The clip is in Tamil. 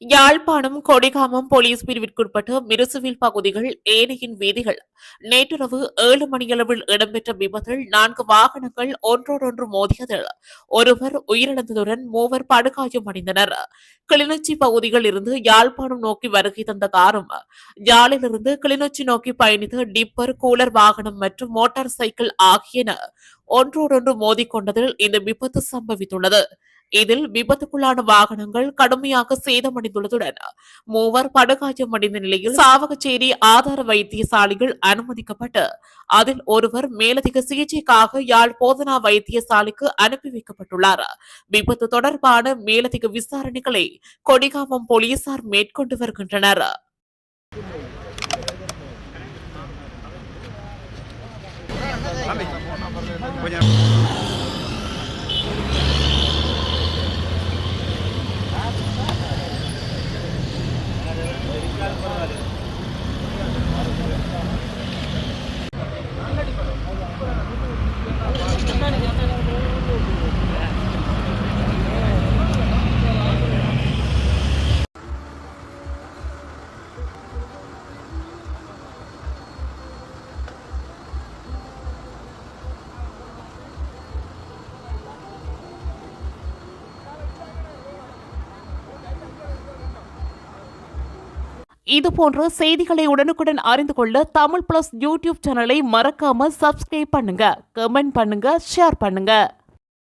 யாழ்ப்பாணம் கொடிகாமம் போலீஸ் பிரிவிற்குட்பட்ட மிருசுவில் பகுதிகள் ஏனையின் வீதிகள் நேற்றிரவு 7 மணியளவில் இடம்பெற்ற விபத்தில் 4 வாகனங்கள் ஒன்றோடொன்று மோதியதில் ஒருவர் உயிரிழந்ததுடன் 3 படுகாயமடைந்தனர். கிளிநொச்சி பகுதியில் இருந்து யாழ்ப்பாணம் நோக்கி வருகை தந்த காரும் யாழிலிருந்து கிளிநொச்சி நோக்கி பயணித்த டிப்பர் கூலர் வாகனம் மற்றும் மோட்டார் சைக்கிள் ஆகியன ஒன்றோடொன்று மோதிக்கொண்டதில் இந்த விபத்து சம்பவித்துள்ளது. இதில் விபத்துக்குள்ளான வாகனங்கள் கடுமையாக சேதமடைந்துள்ளதுடன் 3 படுகாயமடைந்த நிலையில் சாவகச்சேரி ஆதார வைத்தியசாலையில் அனுமதிக்கப்பட்டு அதில் ஒருவர் மேலதிக சிகிச்சைக்காக யாழ் போதனா வைத்தியசாலைக்கு அனுப்பி வைக்கப்பட்டுள்ளார். விபத்து தொடர்பான மேலதிக விசாரணைகளை கொடிகாமம் போலீசார் மேற்கொண்டு வருகின்றனர். இதுபோன்ற செய்திகளை உடனுக்குடன் அறிந்து கொள்ள தமிழ் பிளஸ் யூடியூப் சேனலை மறக்காம சப்ஸ்கிரைப் பண்ணுங்க, கமெண்ட் பண்ணுங்க, ஷேர் பண்ணுங்க.